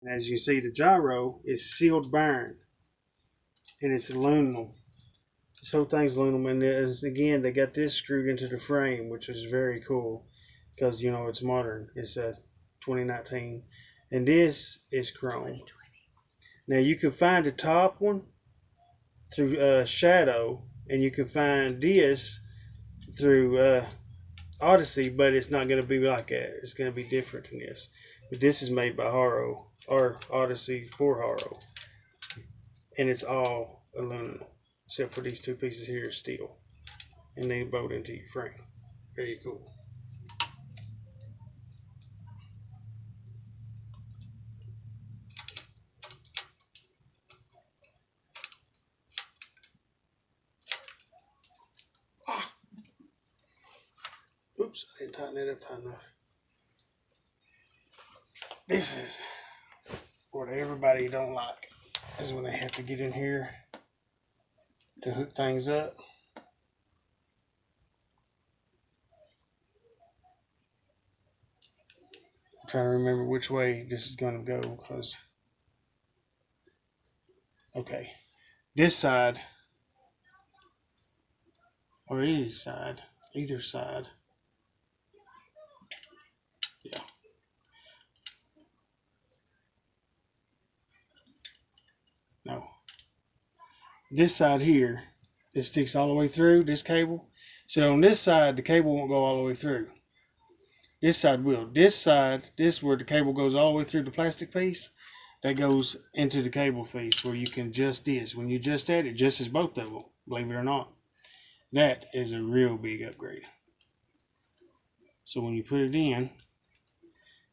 And as you see, the gyro is sealed bearing, and it's aluminum. This whole thing's aluminum, and again, they got this screwed into the frame, which is very cool because you know it's modern. It's a 2019, and this is chrome. Now you can find the top one through Shadow, and you can find this through Odyssey, but it's not going to be like that. It's going to be different than this. But this is made by Haro, or Odyssey for Haro, and it's all aluminum except for these two pieces here are steel, and they bolt into your frame. Very cool. Ah, oops, I didn't tighten it up tight enough. This is what everybody don't like, is when they have to get in here to hook things up. I'm trying to remember which way this is going to go because, okay, this side, or either side, yeah. No. This side here, it sticks all the way through this cable. So on this side, the cable won't go all the way through. This side will. This side, this where the cable goes all the way through the plastic piece, that goes into the cable piece where you can adjust this. When you adjust that, it adjusts both of them, believe it or not. That is a real big upgrade. So when you put it in,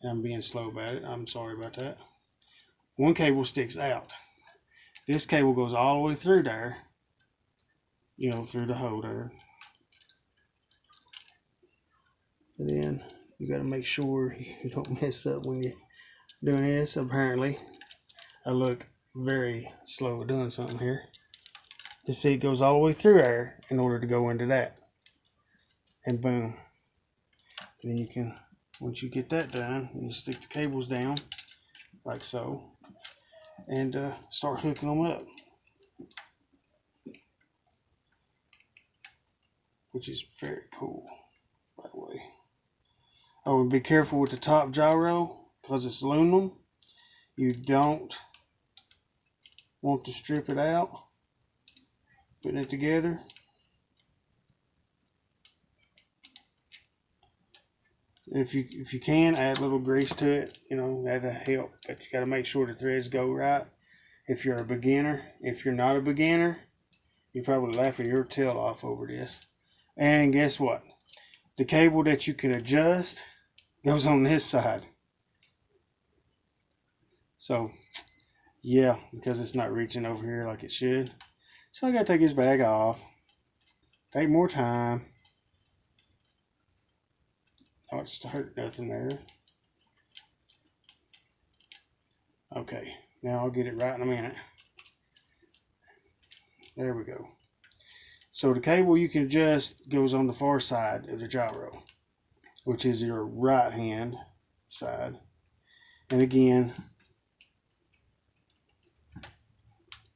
and I'm being slow about it, I'm sorry about that. One cable sticks out. This cable goes all the way through there, you know, through the hole there. And then you got to make sure you don't mess up when you're doing this. Apparently, I look very slow at doing something here. You see, it goes all the way through there in order to go into that. And boom. Then you can, once you get that done, you stick the cables down like so and start hooking them up, which is very cool, by the way. Oh, and be careful with the top gyro because it's aluminum. You don't want to strip it out, putting it together. If you can, add a little grease to it, you know, that'll help. But you got to make sure the threads go right. If you're a beginner, if you're not a beginner, you're probably laughing your tail off over this. And guess what? The cable that you can adjust goes on this side. So, yeah, because it's not reaching over here like it should. So I got to take this bag off. Take more time. Oh, it's hurt nothing there. Okay, now I'll get it right in a minute. There we go. So the cable you can adjust goes on the far side of the gyro, which is your right hand side. And again,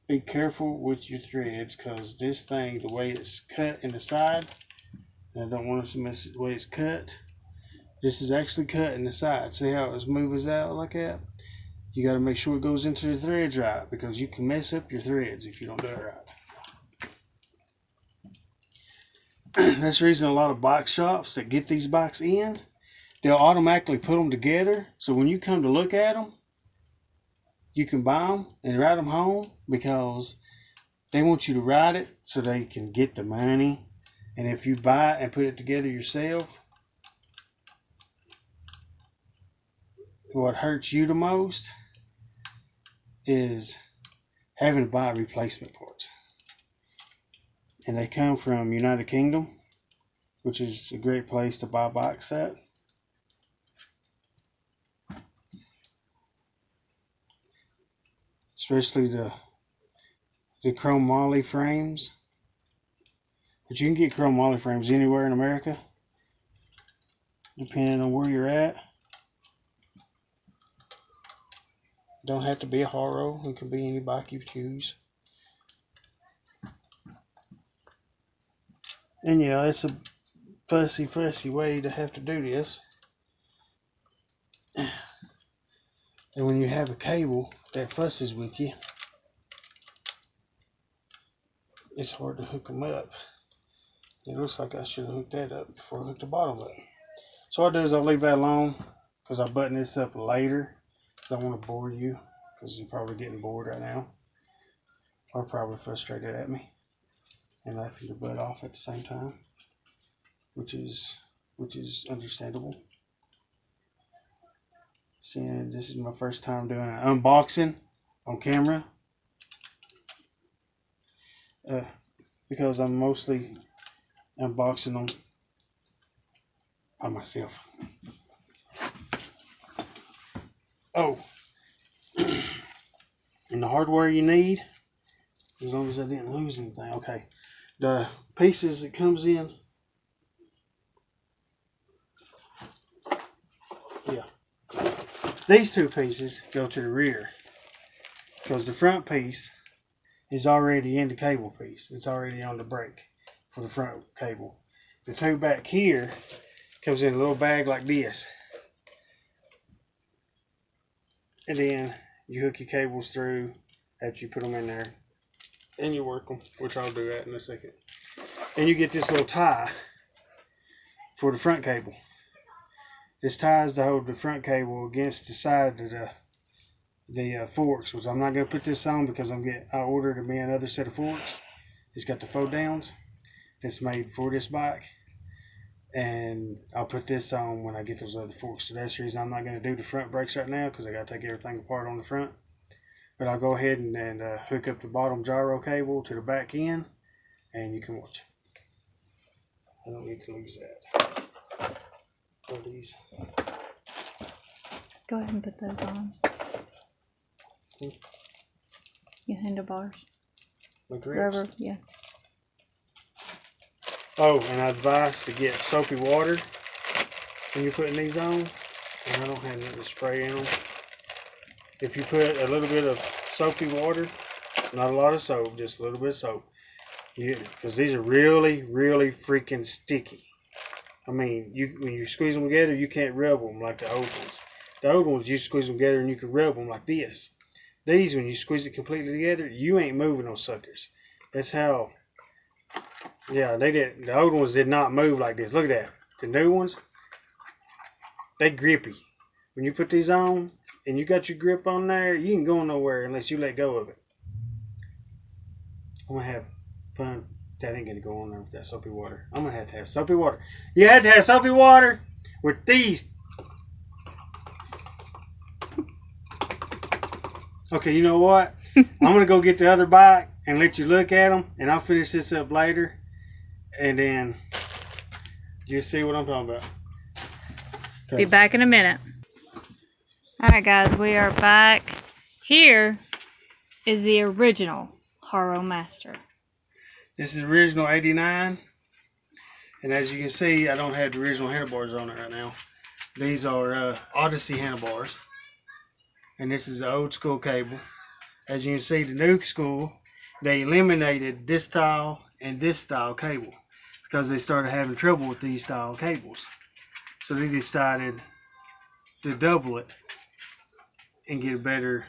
be careful with your threads because this thing, the way it's cut in the side, and I don't want to mess the way it's cut. This is actually cut in the side. See how it moves out like that? You got to make sure it goes into the threads right because you can mess up your threads if you don't do it right. That's the reason a lot of bike shops that get these bikes in, they'll automatically put them together. So when you come to look at them, you can buy them and ride them home because they want you to ride it so they can get the money. And if you buy it and put it together yourself, what hurts you the most is having to buy replacement parts. And they come from United Kingdom, which is a great place to buy bikes at. Especially the chrome moly frames. But you can get chrome moly frames anywhere in America, depending on where you're at. Don't have to be a Haro. It can be any bike you choose. And yeah, it's a fussy way to have to do this. And when you have a cable that fusses with you, it's hard to hook them up. It looks like I should have hooked that up before I hooked the bottom up. So what I'll do is I'll leave that alone because I'll button this up later because I don't want to bore you because you're probably getting bored right now or probably frustrated at me and laughing your butt off at the same time, which is understandable. Seeing this is my first time doing an unboxing on camera because I'm mostly unboxing them by myself. Oh, and the hardware you need, as long as I didn't lose anything. Okay, the pieces it comes in. Yeah, these two pieces go to the rear because the front piece is already in the cable piece. It's already on the brake for the front cable. The two back here comes in a little bag like this. And then you hook your cables through after you put them in there. And you work them, which I'll do that in a second. And you get this little tie for the front cable. This tie is to hold the front cable against the side of the forks, which I'm not going to put this on because I ordered me another set of forks. It's got the fold downs. It's made for this bike. And I'll put this on when I get those other forks. So that's the reason I'm not going to do the front brakes right now because I got to take everything apart on the front. But I'll go ahead and hook up the bottom gyro cable to the back end and you can watch. I don't need to lose that. For these. Go ahead and put those on. Your handlebars. My grips. Rubber, yeah. Oh, and I advise to get soapy water when you're putting these on. And I don't have nothing to spray in them. If you put a little bit of soapy water, not a lot of soap, just a little bit of soap, because these are really, really freaking sticky. I mean, when you squeeze them together, you can't rub them like the old ones. The old ones, you squeeze them together and you can rub them like this. These, when you squeeze it completely together, you ain't moving those suckers. That's how... Yeah, they did. The old ones did not move like this. Look at that. The new ones, they grippy. When you put these on and you got your grip on there, you ain't going nowhere unless you let go of it. I'm gonna have fun. That ain't gonna go on there with that soapy water. I'm gonna have soapy water. You have to have soapy water with these. Okay, you know what? I'm gonna go get the other bike and let you look at them, and I'll finish this up later. And then you see what I'm talking about. Be back in a minute. Alright guys, we are back. Here is the original Haro Master. This is original 89. And as you can see, I don't have the original handlebars on it right now. These are Odyssey handlebars. And this is the old school cable. As you can see, the new school, they eliminated this style and this style cable because they started having trouble with these style cables. So they decided to double it and get a better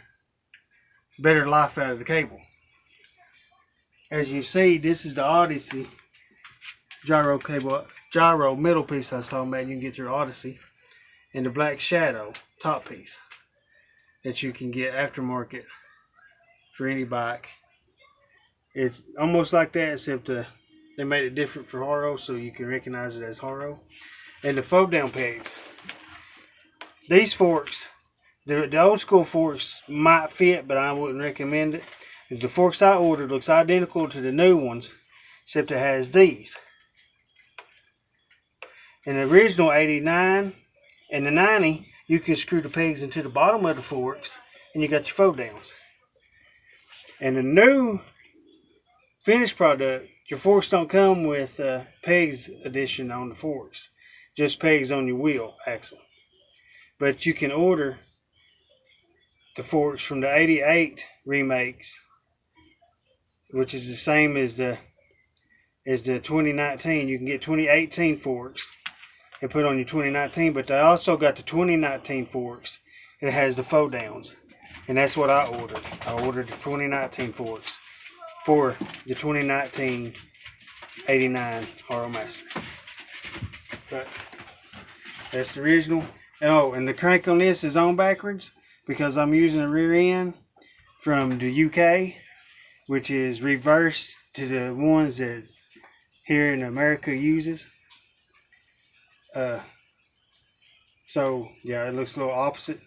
life out of the cable. As you see, this is the Odyssey gyro cable, gyro middle piece I was talking about. You can get through Odyssey, and the Black Shadow top piece that you can get aftermarket for any bike. It's almost like that, except they made it different for Haro, so you can recognize it as Haro. And the fold down pegs. These forks, the old school forks might fit, but I wouldn't recommend it. The forks I ordered looks identical to the new ones, except it has these. In the original 89 and the 90, you can screw the pegs into the bottom of the forks, and you got your fold downs. And the new finished product, your forks don't come with pegs addition on the forks, just pegs on your wheel axle. But you can order the forks from the 88 remakes, which is the same as the 2019. You can get 2018 forks and put on your 2019, but they also got the 2019 forks. It has the fold downs, and that's what I ordered. I ordered the 2019 forks for the 2019 89 Haro Master. But that's the original. Oh, and the crank on this is on backwards because I'm using a rear end from the UK, which is reversed to the ones that here in America uses. So yeah, it looks a little opposite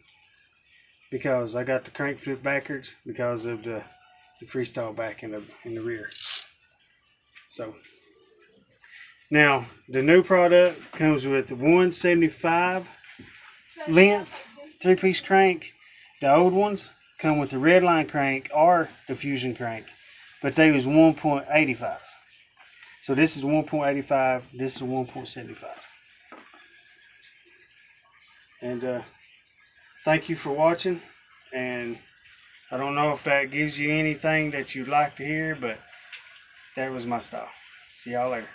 because I got the crank flip backwards because of the freestyle back in the rear. So now the new product comes with 175 length 3-piece crank. The old ones come with the red line crank or the fusion crank, but they was 1.85. So this is 1.85. This is 1.75. And thank you for watching. And I don't know if that gives you anything that you'd like to hear, but that was my style. See y'all later.